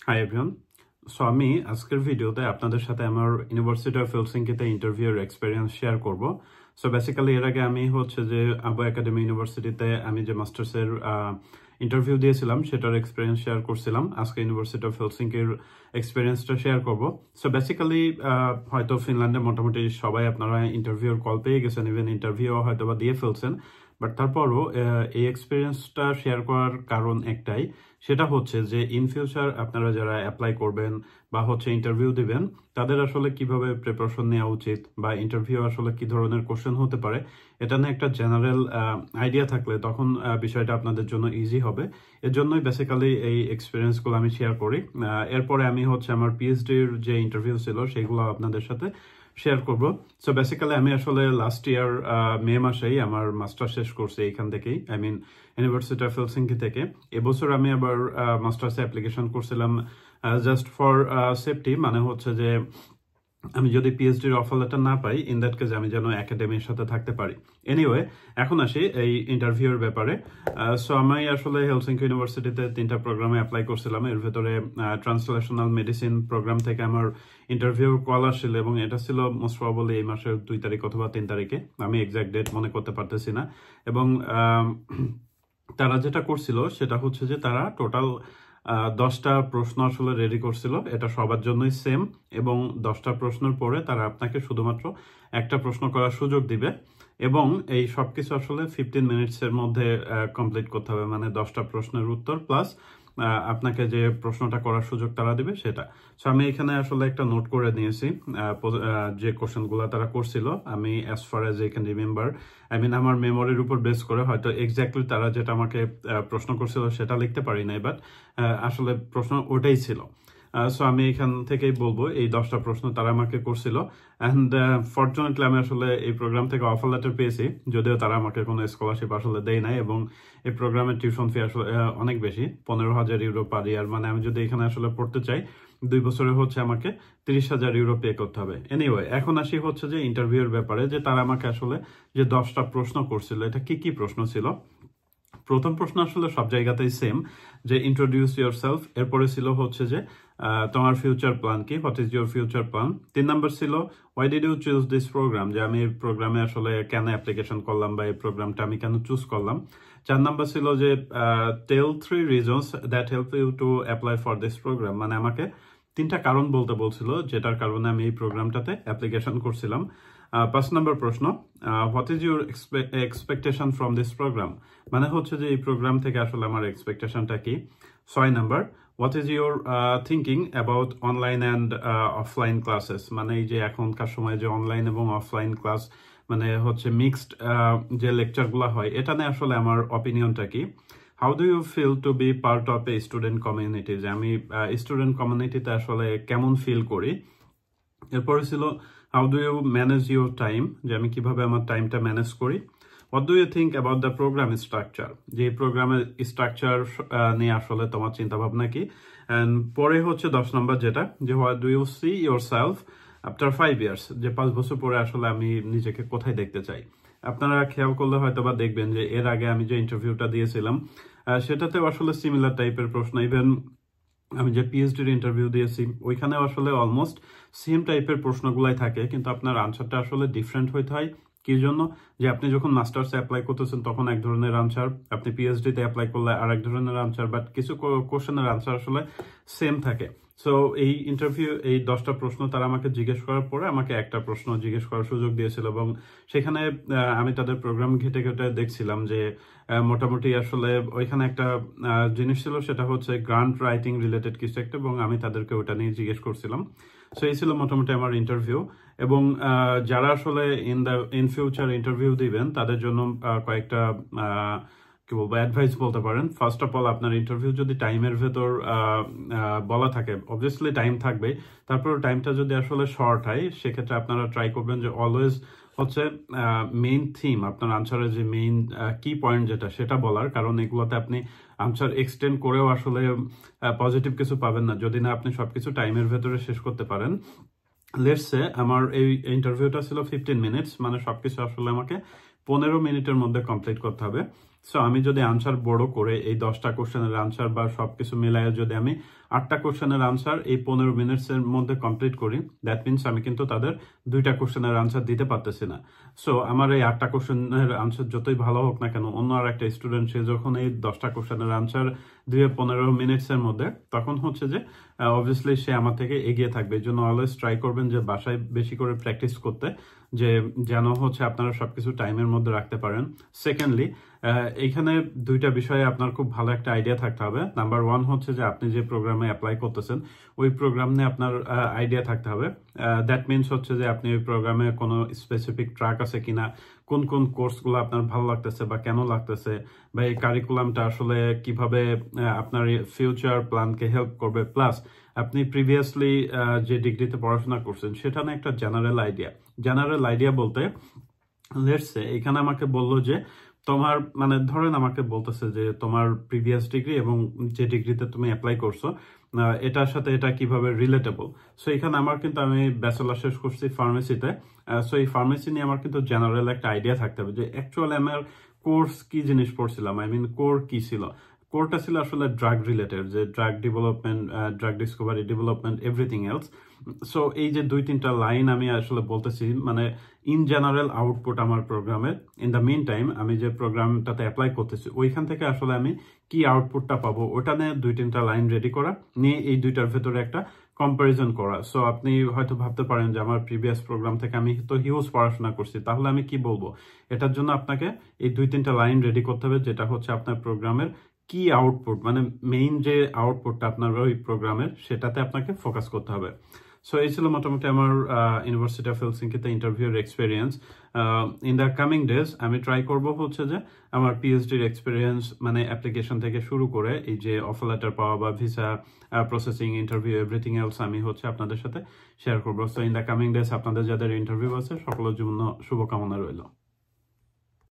Hi everyone. So আমি আজকের ভিডিওতে আপনাদের সাথে আমার ইউনিভার্সিটি অফ হেলসিঙ্কিতে ইন্টারভিউর এক্সপেরিয়েন্স শেয়ার করব। সো বেসিক্যালি এর আগে আমি যে আবু একাডেমি ইউনিভার্সিটিতে আমি যে মাস্টার্সের ইন্টারভিউ দিয়েছিলাম সেটার এক্সপেরিয়েন্স শেয়ার করছিলাম। আজকে ইউনিভার্সিটি অফ হেলসিঙ্কির এক্সপেরিয়েন্সটা শেয়ার করব। সো বেসিক্যালি হয়তো ফিনল্যান্ডে মোটামুটি সবাই আপনারা ইন্টারভিউর কল পেয়ে গেছেন, ইভেন ইন্টারভিউ হয়তো বা দিয়ে ফেলছেন। বাট তারপরও এই এক্সপিরিয়েন্সটা শেয়ার করার কারণ একটাই, সেটা হচ্ছে যে ইন ফিউচার আপনারা যারা অ্যাপ্লাই করবেন বা ইন্টারভিউ দিবেন, তাদের আসলে কিভাবে প্রিপারেশন নেওয়া উচিত বা ইন্টারভিউ আসলে কি ধরনের কোশ্চেন হতে পারে, এটা নিয়ে একটা জেনারেল আইডিয়া থাকলে তখন বিষয়টা আপনাদের জন্য ইজি হবে। এর জন্যই বেসিক্যালি এই এক্সপিরিয়েন্সগুলো আমি শেয়ার করি। এরপরে আমি আমার পিএইচডির যে ইন্টারভিউ ছিল সেগুলো আপনাদের সাথে শেয়ার করব। সো বেসিক্যালি আমি আসলে লাস্ট ইয়ার মে মাসেই আমার মাস্টার শেষ করছি এইখান থেকেই, I mean university of Helsinki থেকে। এবছর আমি আবার মাস্টার্সে অ্যাপ্লিকেশন করছিলাম জাস্ট ফর সেফটি, মানে যে আমি যদি পিএইচডির অফার লেটার না পাই, ইন দ্যাট কেস আমি যেন একাডেমির সাথে থাকতে পারি। এনিওয়ে, এখন আসি এই ইন্টারভিউর ব্যাপারে। সো আমি আসলে হেলসিঙ্কি ইউনিভার্সিটিতে 3টা প্রোগ্রামে অ্যাপ্লাই করছিলাম। এর ভেতরে ট্রান্সলেশনাল মেডিসিন প্রোগ্রাম থেকে আমার ইন্টারভিউ কল আসছিল এবং এটা ছিল মোস্ট প্রবাবলি এই মাসের 2 তারিখ অথবা 3 তারিখে, আমি এক্সাক্ট ডেট মনে করতে পারতেছি না। এবং তারা যেটা করছিল সেটা যে তারা টোটাল 10টা প্রশ্ন আসলে রেডি করছিল। এটা সবার জন্যই সেম, এবং 10টা প্রশ্নের পরে তারা আপনাকে শুধুমাত্র একটা প্রশ্ন করার সুযোগ দিবে এবং এই সবকিছু আসলে 15 মিনিটসের মধ্যে কমপ্লিট করতে হবে, মানে 10টা প্রশ্নের উত্তর প্লাস আপনাকে যে প্রশ্নটা করার সুযোগ তারা দিবে সেটা। সো আমি এখানে আসলে একটা নোট করে নিয়েছি যে কোশ্চেনগুলো তারা করছিল। আমি as far as I can remember, I mean আমার মেমোরির উপর বেস করে হয়তো এক্স্যাক্টলি তারা যেটা আমাকে প্রশ্ন করছিল সেটা লিখতে পারি নাই, বাট আসলে প্রশ্ন ওটাই ছিল। সো আমি এখান থেকেই বলবো এই 10টা প্রশ্ন তারা আমাকে করছিল। অ্যান্ড ফর্চুনেটলি আমি আসলে এই প্রোগ্রাম থেকে অফার লেটার পেয়েছি, যদিও তারা আমাকে কোনো স্কলারশিপ আসলে দেয় নাই, এবং এই প্রোগ্রামের টিউশন ফি আসলে অনেক বেশি, 15,000 ইউরো পার ইয়ার। মানে আমি যদি এখানে আসলে পড়তে চাই 2 বছরে আমাকে 30,000 ইউরো পে করতে হবে। এনিওয়ে, এখন আসি যে ইন্টারভিউর ব্যাপারে, যে তারা আমাকে আসলে যে 10টা প্রশ্ন করছিল, এটা কি কি প্রশ্ন ছিল। প্রথম প্রশ্ন আসলে সব জায়গাতেই সেম, যে ইন্ট্রোডিউস ইয়োরসেলফ। এরপরে ছিল যে তোমার ফিউচার প্ল্যান কি, what is your future plan. 3 number ছিল why did you choose this program, যে আমি এই প্রোগ্রামে আসলে কেন অ্যাপ্লিকেশন করলাম বা এই প্রোগ্রামটা আমি কেন চুজ করলাম। 4 নাম্বার ছিল যে tell 3 reasons that help you to apply for this program, মানে আমাকে 3টা কারণ বলতে বলছিল যেটার কারণে আমি এই প্রোগ্রামটাতে অ্যাপ্লিকেশন করছিলাম। 5 নম্বর প্রশ্ন, what is your expectation from this program, মানে যে এই প্রোগ্রাম থেকে আসলে আমার এক্সপেকটেশনটা কি। 6 number, what is your thinking about online and offline classes, মানে এই যে এখনকার সময় যে অনলাইন এবং অফলাইন ক্লাস, মানে মিক্সড যে লেকচারগুলো হয়, এটা নিয়ে আসলে আমার অপিনিয়নটা কি। How do you feel to be part of a student community, যে আমি স্টুডেন্ট কমিউনিটিতে আসলে কেমন ফিল করি। এরপরে ছিল how do you manage your time, যে আমি কিভাবে আমার টাইমটা ম্যানেজ করি। What do you think about the program structure, যে এই প্রোগ্রামের স্ট্রাকচার নিয়ে আসলে তোমার চিন্তা ভাবনা কি। অ্যান্ড পরে 10 নম্বর যেটা, যে what do you see yourself after 5 years, যে 5 বছর পরে আসলে আমি নিজেকে কোথায় দেখতে চাই। আপনারা খেয়াল করলে হয়তো বা দেখবেন যে এর আগে আমি যে ইন্টারভিউটা দিয়েছিলাম সেটাতেও আসলে সিমিলার টাইপের প্রশ্ন। ইভেন আমি যে পিএইচডির ইন্টারভিউ দিয়েছি ওইখানেও আসলে অলমোস্ট সেম টাইপের প্রশ্নগুলাই থাকে, কিন্তু আপনার আনসারটা আসলে ডিফারেন্ট হইতে হয়। কি জন্য, যে আপনি যখন মাস্টার্সে অ্যাপ্লাই করতেছেন তখন এক ধরনের আনসার, আপনি পিএইচডিতে অ্যাপ্লাই করলে আর এক ধরনের আনসার, বাট কিছু কোশ্চেনের আনসার আসলে সেম থাকে। সো এই ইন্টারভিউ এই 10টা প্রশ্ন তারা আমাকে জিজ্ঞেস করার পরে আমাকে একটা প্রশ্ন জিজ্ঞেস করার সুযোগ দিয়েছিল, এবং সেখানে আমি তাদের প্রোগ্রাম ঘেটে ঘেটে দেখছিলাম যে মোটামুটি আসলে ওইখানে একটা জিনিস ছিল, সেটা গ্রান্ট রাইটিং রিলেটেড কিছু একটা, এবং আমি তাদেরকে ওটা নিয়ে জিজ্ঞেস করছিলাম। সো এই ছিল মোটামুটি আমার ইন্টারভিউ। এবং যারা আসলে ইন ফিউচার ইন্টারভিউ দিবেন তাদের জন্য কয়েকটা কি বলবো অ্যাডভাইস বলতে পারেন। ফার্স্ট অফ অল, আপনার ইন্টারভিউ যদি টাইমের ভেতর বলা থাকে, অবভিয়াসলি টাইম থাকবে, তারপর টাইমটা যদি আসলে শর্ট হয়, সেক্ষেত্রে আপনারা ট্রাই করবেন যে অলওয়েজ মেইন থিম, আপনার আনসারের যে মেইন কি পয়েন্ট যেটা, সেটা বলার। কারণ এগুলোতে আপনি আনসার এক্সটেন্ড করেও আসলে পজিটিভ কিছু পাবেন না যদি না আপনি সবকিছু টাইমের ভেতরে শেষ করতে পারেন। লেটস সে আমার এই ইন্টারভিউটা ছিল 15 মিনিটস, মানে সবকিছু আসলে আমাকে 15 মিনিটের মধ্যে কমপ্লিট করতে হবে। সো আমি যদি আনসার বড় করে এই 10টা কোশ্চেনের আনসার বা সবকিছু মিলায় যদি আমি 8টা কোশ্চেনের আনসার এই 15 মিনিটসের মধ্যে কমপ্লিট করি, দ্যাট মিনস আমি কিন্তু তাদের 2টা কোশ্চেনের আনসার দিতে পারতেছি না। সো আমার এই 8টা কোশ্চেনের আনসার যতই ভালো হোক না কেন, অন্য আর একটা স্টুডেন্ট সে যখন এই 10টা কোশ্চেনের আনসার দিয়ে 15 মিনিটসের মধ্যে, তখন হচ্ছে যে অবভিয়াসলি সে আমার থেকে এগিয়ে থাকবে। এই জন্য অলওয়েজ ট্রাই করবেন যে বাসায় বেশি করে প্র্যাকটিস করতে, যে যেন হচ্ছে আপনারা সবকিছু টাইমের মধ্যে রাখতে পারেন। সেকেন্ডলি, এইখানে 2টা বিষয়ে আপনার খুব ভালো একটা আইডিয়া থাকতে হবে। নাম্বার 1 হচ্ছে যে আপনি যে প্রোগ্রামে অ্যাপ্লাই করতেছেন ওই প্রোগ্রাম নিয়ে আপনার আইডিয়া থাকতে হবে। দ্যাট মিনস হচ্ছে যে আপনি ওই প্রোগ্রামে কোনো স্পেসিফিক ট্র্যাক আছে কিনা, কোন কোন কোর্সগুলো আপনার ভালো লাগতেছে বা কেন লাগতেছে, বা এই কারিকুলামটা আসলে কিভাবে আপনার ফিউচার প্ল্যানকে হেল্প করবে, প্লাস আপনি প্রিভিয়াসলি যে ডিগ্রিতে পড়াশোনা করছেন সেটা নিয়ে একটা জেনারেল আইডিয়া বলতে, লেটস সে এখানে আমাকে বললো যে তোমার মানে ধরেন আমাকে বলতেছে যে তোমার প্রিভিয়াস ডিগ্রি এবং যে ডিগ্রিতে তুমি অ্যাপ্লাই করছো এটার সাথে এটা কিভাবে রিলেটেবল। সো এখানে আমার কিন্তু আমি ব্যাচেলার শেষ করছি ফার্মেসিতে। সো এই ফার্মেসি নিয়ে আমার কিন্তু জেনারেল একটা আইডিয়া থাকতে হবে যে অ্যাকচুয়ালি আমার কোর্স কি জিনিস পড়ছিলাম, কোর কি ছিল। কোরটা ছিল আসলে ড্রাগ রিলেটেড, যে drug development, drug Discovery, development, everything else. So এই যে 2-3টা লাইন আমি আসলে বলতেছি, মানে ইন জেনারেল আউটপুট আমার প্রোগ্রামের। ইন দ্য মিন টাইম আমি যে প্রোগ্রামটাতে অ্যাপ্লাই করতেছি ওইখান থেকে আসলে আমি কি আউটপুটটা পাবো ওটা নিয়ে 2-3টা লাইন রেডি করা, নিয়ে এই 2টার ভেতরে একটা কম্পারিজন করা। সো আপনি হয়তো ভাবতে পারেন যে আমার প্রিভিয়াস প্রোগ্রাম থেকে আমি তো হিউজ পড়াশোনা করছি, তাহলে আমি কি বলবো। এটার জন্য আপনাকে এই 2-3টা লাইন রেডি করতে হবে, যেটা হচ্ছে আপনার প্রোগ্রামের কি আউটপুট, মানে মেইন যে আউটপুটটা আপনার ওই প্রোগ্রামের, সেটাতে আপনাকে ফোকাস করতে হবে। সো এই ছিল মোটামুটি আমার ইউনিভার্সিটি অফ হেলসিঙ্কিতে ইন্টারভিউর experience. In the coming days আমি ট্রাই করব হচ্ছে যে আমার পিএইচডির এক্সপিরিয়েন্স, মানে অ্যাপ্লিকেশন থেকে শুরু করে এই যে অফার লেটার পাওয়া বা visa processing, interview, everything else আমি হচ্ছে আপনাদের সাথে শেয়ার করবো। So in the coming days আপনাদের যাদের ইন্টারভিউ আছে সকলের জন্য শুভকামনা রইল।